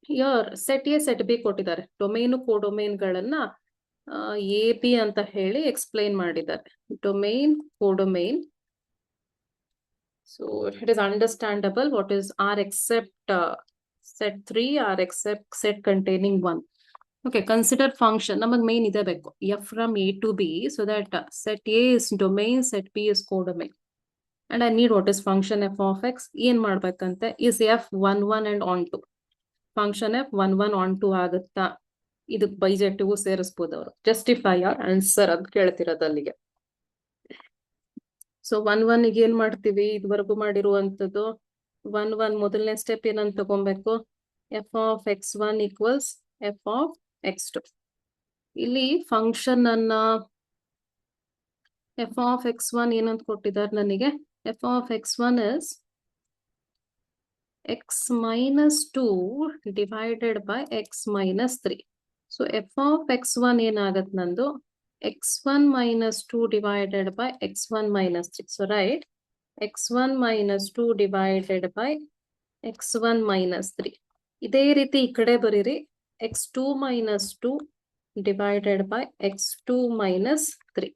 here set A set B ಕೊಟ್ಟಿದ್ದಾರೆ. ಡೊಮೇನು ಕೋಡೊಮೇನ್ ಗಳನ್ನ ಎ ಬಿ ಅಂತ ಹೇಳಿ ಎಕ್ಸ್ಪ್ಲೈನ್ ಮಾಡಿದ್ದಾರೆ. Domain ಕೋಡೊಮೇನ್. So it is understandable what is R except set 3 or except set containing 1. Okay, consider function. ನಮಗೆ ಮೇನ್ ಇದೆ ಬೇಕು, f from A to B, so that set A is domain, set B is codomain. And I need what is function f of x. ಏನ್ ಮಾಡ್ಬೇಕಂತೆ, is f 1 1 and on 2. Function f 1 1 on 2 ಆಗುತ್ತಾ, ಇದಕ್ ಬೈಜೆಕ್ಟಿವ್ ಸೇರಿಸಬಹುದು ಅವರು. ಜಸ್ಟಿಫೈ ಆರ್ ಆನ್ಸರ್ ಅಂತ ಕೇಳ್ತಿರೋದು ಅಲ್ಲಿಗೆ. ಸೊ 1 1 ಗೆ ಏನ್ ಮಾಡ್ತೀವಿ, ಇದುವರೆಗೂ ಮಾಡಿರುವಂತದ್ದು 1 1 ಮೊದಲನೇ ಸ್ಟೆಪ್ ಏನಂತ ತಗೊಬೇಕು, f of x1 equals f of x2. ಇಲ್ಲಿ ಫಂಕ್ಷನ್ ಅನ್ನ f of x1 ಏನಂತ ಕೊಟ್ಟಿದ್ದಾರೆ ನನಗೆ, f of x1 is x minus 2 divided by x minus 3. So f of x1 ಏನಾಗತ್ತೆ ನಂದು, x1 minus 2 divided by x1 minus 3. So right, x1 minus 2 divided by x1 minus 3. ಇದೇ ರೀತಿ ಈ ಕಡೆ ಬರೀರಿ, x2 minus 2 divided by x2 minus 3.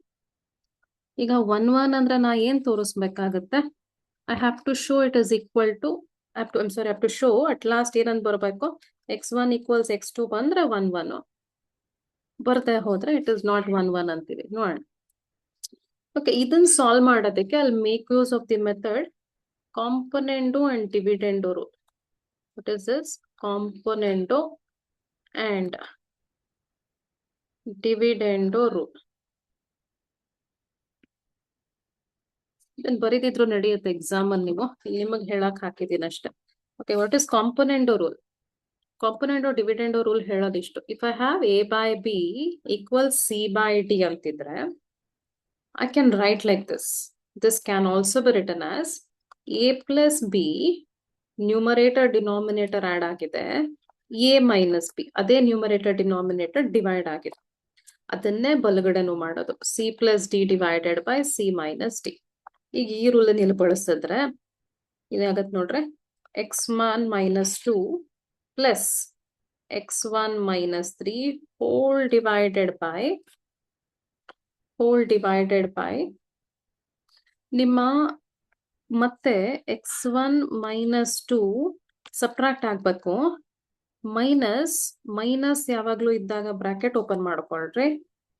ಈಗ 1 1 ಅಂದ್ರೆ ನಾ ಏನ್ ತೋರಿಸ್ಬೇಕಾಗತ್ತೆ, I have to show it is equal to, I have to show at last ಏನಂತ ಬರಬೇಕು, x1 equals x2 ಬಂದ್ರೆ 1 1, ಬರ್ತಾ ಹೋದ್ರೆ ಇಟ್ ಇಸ್ ನಾಟ್ 1 1 ಅಂತೀವಿ. ನೋಡೋಣ. ಓಕೆ, ಇದನ್ನ ಸಾಲ್ವ್ ಮಾಡೋದಕ್ಕೆ I'll make use of the method componendo and dividendo rule. What is this? Componendo and dividendo rule. ಇದನ್ನ ಬರೀದಿದ್ರು ನಡೆಯುತ್ತೆ ಎಕ್ಸಾಮ್ ಅಲ್ಲಿ, ನೀವು ನಿಮಗೆ ಹೇಳಕ್ ಹಾಕಿದೀನಿ ಅಷ್ಟೇ. Okay, what is componendo rule? Componendo dividendo rule ಹೇಳೋದಿಷ್ಟು, if I have a by b equals c by d ಅಂತಿದ್ರೆ, I can write like this. This can also be written as a plus b, numerator denominator add ಆಗಿದೆ, a minus b, ಅದೇ numerator denominator divide ಆಗಿದೆ. ಅದನ್ನೇ ಬಲಗಡೆನೂ ಮಾಡೋದು, c plus d divided by c minus d. ಈಗ ಈ ರೂಲ್ ಇಲ್ಲಿ ಬಳಸಿದ್ರೆ ಇದಾಗತ್ತೆ ನೋಡ್ರೆ, x1 minus 2 plus x1 minus 3 whole divided by ನಿಮ್ಮ ಮತ್ತೆ x1 minus 2 ಸಬ್ಟ್ರಾಕ್ಟ್ ಆಗ್ಬೇಕು. ಮೈನಸ್ ಯಾವಾಗ್ಲೂ ಇದ್ದಾಗ ಬ್ರಾಕೆಟ್ ಓಪನ್ ಮಾಡ್ಕೊಳ್ರಿ.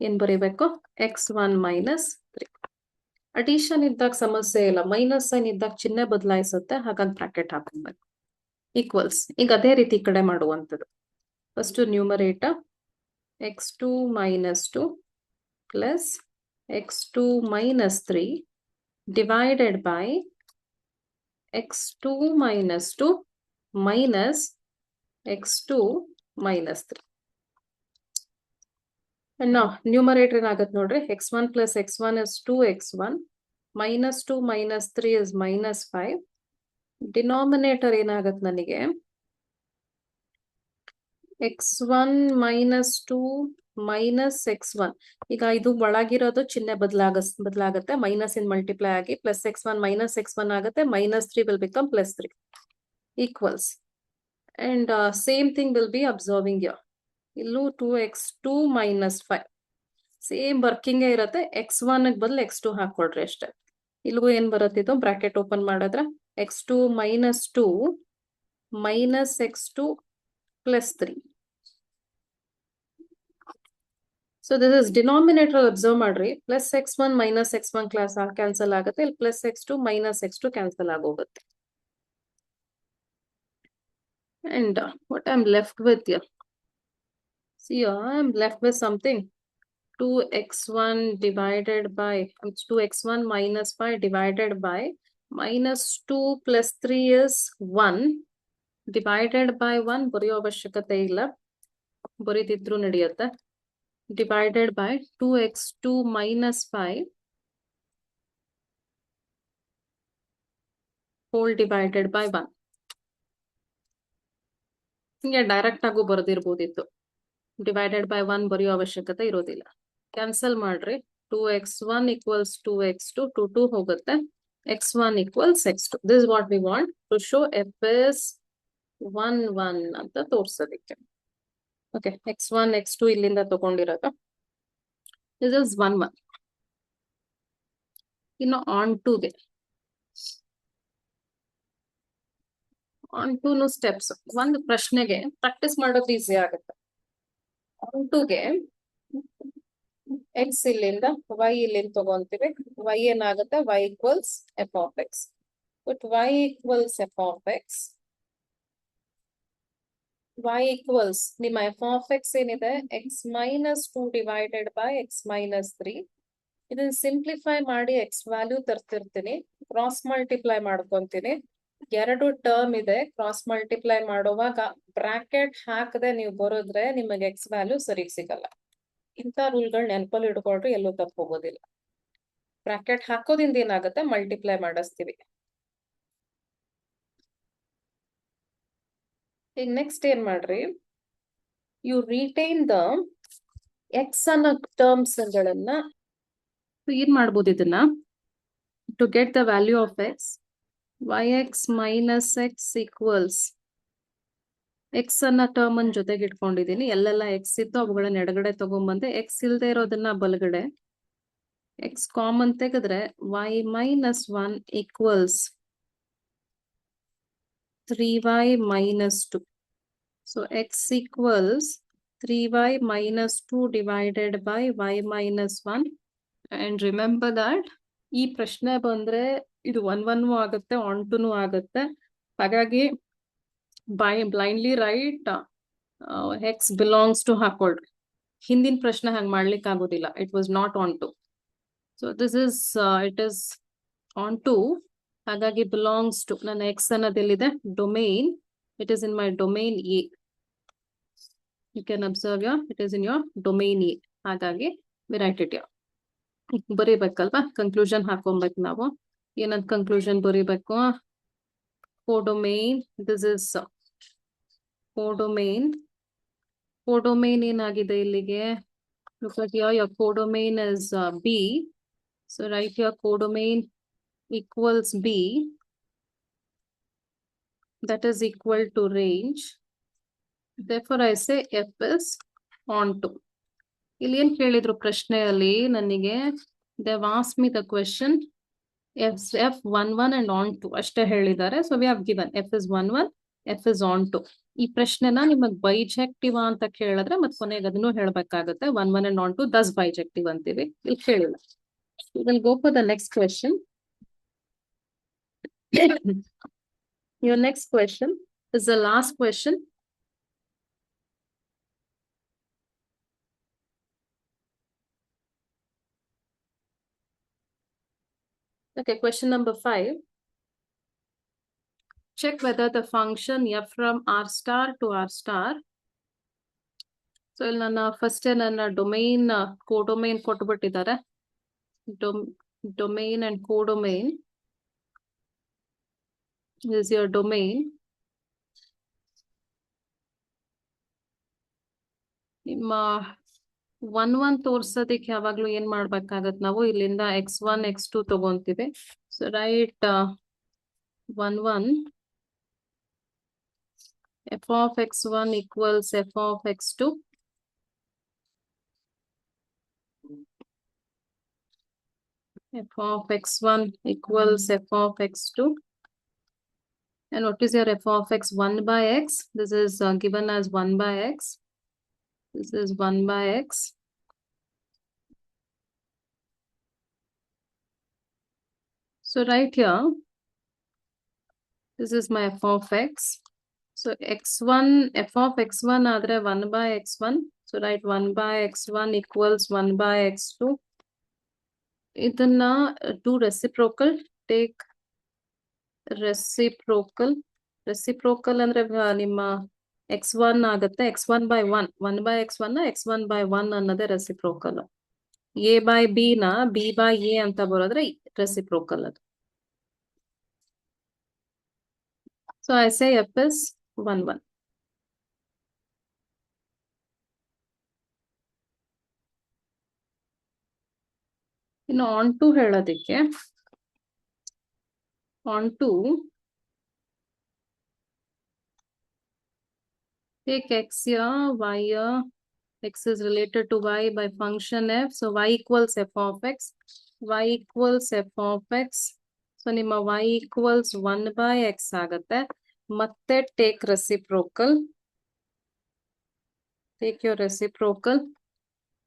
ಏನ್ ಬರೀಬೇಕು? x1 minus 3. ಅಡಿಷನ್ ಇದ್ದಾಗ ಸಮಸ್ಯೆ ಇಲ್ಲ, ಮೈನಸ್ ಸೈನ್ ಇದ್ದಾಗ ಚಿಹ್ನೆ ಬದಲಾಯಿಸುತ್ತೆ, ಹಾಗಾಗಿ ಬ್ರಾಕೆಟ್ ಹಾಕೊಬೇಕು. ಈಕ್ವಲ್ಸ್. ಈಗ ಅದೇ ರೀತಿ ಈ ಕಡೆ ಮಾಡುವಂಥದ್ದು. First numerator x2 minus 2 plus x2 minus 3 divided by x2 minus 2 minus x2 minus 3. And now numerator ಏನಾಗತ್ತೆ ನೋಡ್ರಿ, x1 plus x1 is 2x1 minus 2 minus 3 is minus 5. Denominator ಏನಾಗತ್ತೆ ನನಗೆ x1 minus 2 minus x1. ಈಗ ಇದು ಒಳಗಿರೋದು ಚಿಹ್ನೆ ಬದಲಾಗತ್ತೆ, ಮೈನಸ್ ಇನ್ ಮಲ್ಟಿಪ್ಲೈ ಆಗಿ ಪ್ಲಸ್ x1 minus x1 ಆಗುತ್ತೆ, minus 3 will become plus 3 equals. And same thing will be observing here. ಇಲ್ಲೂ 2x2 minus 5 ಸೇಮ್ ವರ್ಕಿಂಗ್ ಇರುತ್ತೆ, x1 ಬದಲು x2 ಹಾಕೊಳ್ರಿ ಅಷ್ಟೇ. ಇಲ್ಲಿಗೂ ಏನ್ ಬರುತ್ತಿದ್ದು, ಬ್ರಾಕೆಟ್ ಓಪನ್ ಮಾಡಿದ್ರೆ x2 minus 2 minus x2 plus 3. So this is denominator observe ಮಾಡ್ರಿ, plus x1 minus x1 class cancel ಆಗುತ್ತೆ, ಇಲ್ಲಿ plus x2 minus x2 cancel ಆಗೋಗುತ್ತೆ. And what I'm left with here, see I'm left with something, 2x1 divided by 2x1 minus 5 divided by minus 2 plus 3 is 1 divided by 1 ಬರೆಯೋ ಅವಶ್ಯಕತೆ ಇಲ್ಲ, ಬರೀತಿದ್ರು ನಡೆಯುತ್ತೆ. Divided by 2x2 minus 5 whole divided by 1. ಹಿಂಗೆ ಡೈರೆಕ್ಟ್ ಆಗು ಬರೆದಿರ್ಬೋದಿತ್ತು, ಡಿವೈಡೆಡ್ ಬೈ 1 ಬರೆಯೋ ಅವಶ್ಯಕತೆ ಇರೋದಿಲ್ಲ. ಕ್ಯಾನ್ಸಲ್ ಮಾಡ್ರಿ, 2x1 equals 2x2, 2 ಹೋಗುತ್ತೆ, x1 equals x2. This is what we want to show f is 1 1 ಅಂತ ತೋರ್ಸೋದಿಕ್ಕೆ. ಓಕೆ, x1 x2 ಇಲ್ಲಿಂದ ತಗೊಂಡಿರೋದು, this is 1 1. ಇನ್ನು ಆನ್ ಟುಗೆ ಆನ್ ಟು ಸ್ಟೆಪ್ಸ್. ಒಂದು ಪ್ರಶ್ನೆಗೆ ಪ್ರಾಕ್ಟೀಸ್ ಮಾಡೋದು ಈಸಿ ಆಗುತ್ತೆ. ಆನ್ ಟುಗೆ x ಇಲ್ಲಿಂದ y ಇಲ್ಲಿಂದ ತಗೊಂತೀವಿ, y ಏನಾಗುತ್ತೆ, y equals f of x. But y equals f of x, y equals ನಿಮ್ಮ f of x ಏನಿದೆ, x minus 2 divided by x minus 3. ಇದನ್ನ ಸಿಂಪ್ಲಿಫೈ ಮಾಡಿ x ವ್ಯಾಲ್ಯೂ ತರ್ತಿರ್ತೀನಿ, ಕ್ರಾಸ್ ಮಲ್ಟಿಪ್ಲೈ ಮಾಡ್ಕೊಂತೀನಿ. ಎರಡು ಟರ್ಮ್ ಇದೆ, ಕ್ರಾಸ್ ಮಲ್ಟಿಪ್ಲೈ ಮಾಡುವಾಗ ಬ್ರಾಕೆಟ್ ಹಾಕದೆ ನೀವು ಬರೋದ್ರೆ ನಿಮಗೆ x ವ್ಯಾಲ್ಯೂ ಸರಿ ಸಿಗಲ್ಲ. ಇಂಥ ರೂಲ್ಗಳು ನೆನಪಲ್ಲಿ ಇಟ್ಕೊಳ್ರಿ, ಎಲ್ಲೂ ತಪ್ಪು ಹೋಗೋದಿಲ್ಲ. ಬ್ರಾಕೆಟ್ ಹಾಕೋದ್ರಿಂದ ಏನಾಗುತ್ತೆ, ಮಲ್ಟಿಪ್ಲೈ ಮಾಡಿಸ್ತೀವಿ. ಈಗ ನೆಕ್ಸ್ಟ್ ಏನ್ ಮಾಡ್ರಿ, ಯು ರಿಟೈನ್ ದ ಎಕ್ಸ್ ಅನ್ನೋ ಟರ್ಮ್ಸ್ ಗಳನ್ನ ಏನ್ ಮಾಡ್ಬೋದು, ಇದನ್ನ to get the value of x, yx minus x equals x ಅನ್ನ ಟರ್ಮ್ ಅನ್ನ ಜೊತೆಗೆ ಇಟ್ಕೊಂಡಿದೀನಿ, ಎಲ್ಲೆಲ್ಲ x ಇತ್ತು ಅವುಗಳನ್ನ ಎಡಗಡೆ ತಗೊಂಡ್ಬಂದೆ, x ಇಲ್ದೇ ಇರೋದನ್ನ ಬಲಗಡೆ, x ಕಾಮನ್ ತೆಗೆದ್ರೆ y minus 1 equals 3y minus 2. So x equals 3y minus 2 divided by y minus 1. And remember that ಈ ಪ್ರಶ್ನೆ ಬಂದ್ರೆ ಇದು 1 1 ಆಗುತ್ತೆ, ಆನ್ ಟುನು ಆಗುತ್ತೆ. ಹಾಗಾಗಿ blindly write x belongs to ಹಾಕೊಳ್ರಿ. ಹಿಂದಿನ ಪ್ರಶ್ನೆ ಹಂಗೆ ಮಾಡ್ಲಿಕ್ಕೆ ಆಗೋದಿಲ್ಲ, it was not onto. So this is it is onto, ಹಾಗಾಗಿ ಬಿಲಾಂಗ್ಸ್ ಟು. ನನ್ನ ಎಕ್ಸ್ ಅನ್ನೋದೆಲ್ಲಿದೆ, domain, it is in my domain A. You can observe here, it is in your domain A, ಹಾಗಾಗಿ ವಿ ರೈಟ್ ಇಟ್ ಯರ್. ಬರೀಬೇಕಲ್ವಾ, ಕನ್ಕ್ಲೂಷನ್ ಹಾಕೊಬೇಕು ನಾವು. ಏನಂತ ಕನ್ಕ್ಲೂಷನ್ ಬರೀಬೇಕು? ಕೋಡೊಮೈನ್, ದಿಸ್ ಇಸ್ ಕೋಡೊಮೈನ್. ಕೋಡೊಮೈನ್ ಏನಾಗಿದೆ ಇಲ್ಲಿಗೆ? Look at here, your codomain is B. So write your codomain equals B. That is equal to range. Therefore, I say F is onto. ಇಲ್ಲಿ ಏನ್ ಕೇಳಿದ್ರು ಪ್ರಶ್ನೆಯಲ್ಲಿ ನನಗೆ? They have asked me the question F11 and onto ಅಷ್ಟೇ ಹೇಳಿದ್ದಾರೆ. So we have given F is 11, F is onto. ಈ ಪ್ರಶ್ನೆನ ನಿಮಗ್ ಬೈಜೆಕ್ಟಿವ್ ಅಂತ ಕೇಳಿದ್ರೆ ಮತ್ತೆ ಕೊನೆಗೆ ಅದನ್ನು ಹೇಳ್ಬೇಕಾಗುತ್ತೆ. 11 and onto thus ಬೈಜೆಕ್ಟಿವ್ ಅಂತೀವಿ. ಇಲ್ಲಿ ಕೇಳಿಲ್ಲ. We will go for the next question. Your next question is the last question. Okay, question number 5. Check whether the function f from r star to r star. So ಇಲ್ಲಿ ನನ್ನ ಫಸ್ಟ್ ನನ್ನ domain ಕೋಡೊಮೈನ್ ಕೊಟ್ಬಿಟ್ಟಿದ್ದಾರೆ. Domain and codomain. This is your domain. ನಿಮ್ಮ 1 ತೋರ್ಸೋದಕ್ಕೆ ಯಾವಾಗ್ಲೂ ಏನ್ ಮಾಡ್ಬೇಕಾಗತ್ತೆ ನಾವು? ಇಲ್ಲಿಂದ x1 x2 ತಗೊಂತೀವಿ. So write 1 f of x1 equals f of x2. F of x1 equals f of x2. And what is your f of x? 1 by x. This is given as 1 by x. This is 1 by x. So right here, this is my f of x. So x1, f of x1 adre 1 by x1. So write 1 by x1 equals 1 by x2. Idanna do reciprocal. Take reciprocal. Reciprocal andre nimma x1 ಆಗುತ್ತೆ. x1 by 1. 1 by x1 ನ x1 by 1 ಅನ್ನೋದೇ reciprocal. a by b ನ b by a ಅಂತ ಬರೋದ್ರೆ reciprocal ಅದು. So I say f is 1 1. ಇನ್ನು onto ಹೇಳೋದಕ್ಕೆ onto take x here, y here. X is related to y by function f. So y equals f of x. Y equals f of x. So ನಿಮ್ಮ y equals 1 by x ಆಗುತ್ತೆ. ಮತ್ತೆ take reciprocal. Take your reciprocal.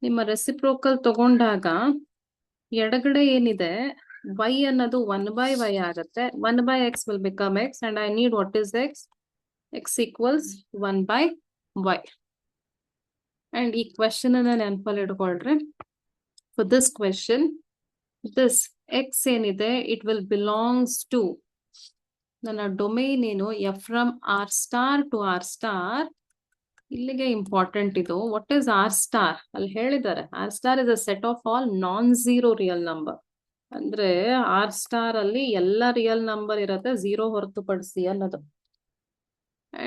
ನಿಮ್ಮ reciprocal ತಗೊಂಡಾಗ ಎಡಗಡೆ ಏನಿದೆ y ಅನ್ನೋದು 1 by y ಆಗುತ್ತೆ. 1 by x will become x and I need what is x? X equals 1 by y. And ಈ question ಅನ್ನ ನೆನಪಲ್ಲಿ ಇಟ್ಕೊಳ್ರಿ. For this question, this x ಏನಿದೆ it will belongs to ನನ್ನ ಡೊಮೈನ್ ಏನು f from r star to r star. ಇಲ್ಲಿಗೆ ಇಂಪಾರ್ಟೆಂಟ್ ಇದು. What is r star? ಅಲ್ಲಿ ಹೇಳಿದ್ದಾರೆ r star is a set of all non-zero real number. ಅಂದ್ರೆ r star ಅಲ್ಲಿ ಎಲ್ಲ ರಿಯಲ್ ನಂಬರ್ ಇರುತ್ತೆ, 0 ಹೊರತುಪಡಿಸಿ ಅನ್ನೋದು.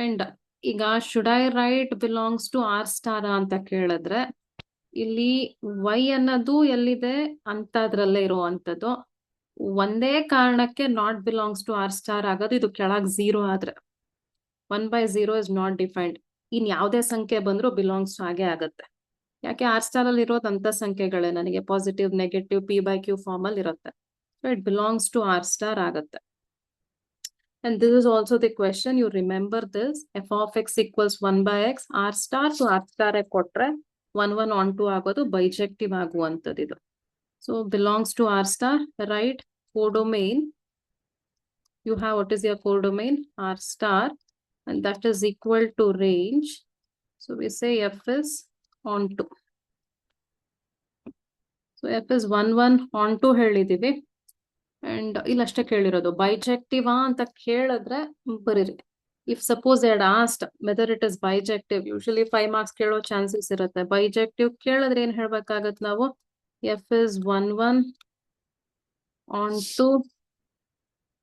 ಅಂಡ್ ಈಗ should I write belongs to r star ಅಂತ ಕೇಳಿದ್ರೆ ಇಲ್ಲಿ y ಅನ್ನೋದು ಎಲ್ಲಿದೆ ಅಂತದ್ರಲ್ಲೇ ಇರುವಂತದ್ದು. ಒಂದೇ ಕಾರಣಕ್ಕೆ not belongs to r star ಆಗೋದು ಇದು ಕೆಳಗ್ 0 ಆದ್ರೆ. 1 by 0 is not defined. ಇನ್ ಯಾವುದೇ ಸಂಖ್ಯೆ ಬಂದ್ರು ಬಿಲಾಂಗ್ಸ್ ಹಾಗೆ ಆಗತ್ತೆ. ಯಾಕೆ r star ಅಲ್ಲಿ ಇರೋದು ಅಂತ ಸಂಖ್ಯೆಗಳೇ, ನನಗೆ positive negative p by q form ಅಲ್ಲಿ ಇರುತ್ತೆ. So it belongs to r star ಆಗತ್ತೆ. And this is also the question, you remember this, f of x equals 1 by x, r star to r star ಕೊಟ್ರೆ 1 1 onto ಆಗೋದು ಬೈಜೆಕ್ಟಿವ್ ಆಗುವಂತದ್ದು ಇದು. So belongs to r star, right? Codomain, you have what is your codomain? R star, and that is equal to range. So we say f is onto. So f is 1 1 onto ಹೇಳಿದೀವಿ. And ಇಲ್ಲಷ್ಟೇ ಕೇಳಿರೋದು. Bijective ಅಂತ ಕೇಳಿದ್ರೆ ಬರೀರಿ. ಇಫ್ ಸಪೋಸ್ ಎರಡ್ asked whether it is bijective, usually 5 marks ಕೇಳೋ ಚಾನ್ಸಸ್ ಇರುತ್ತೆ. ಬೈಜೆಕ್ಟಿವ್ ಕೇಳಿದ್ರೆ ಏನ್ ಹೇಳ್ಬೇಕಾಗತ್ ನಾವು? F is 1, 1 on 2.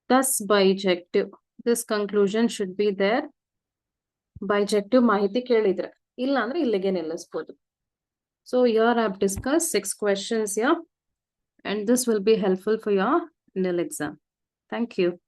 Thus, bijective. This conclusion should be there. Bijective ಮಾಹಿತಿ ಕೇಳಿದ್ರೆ ಇಲ್ಲ ಅಂದ್ರೆ ಇಲ್ಲಿಗೆ ನಿಲ್ಲಿಸಬಹುದು. So here I have discussed 6 questions here, and this will be helpful for your NIL exam. Thank you.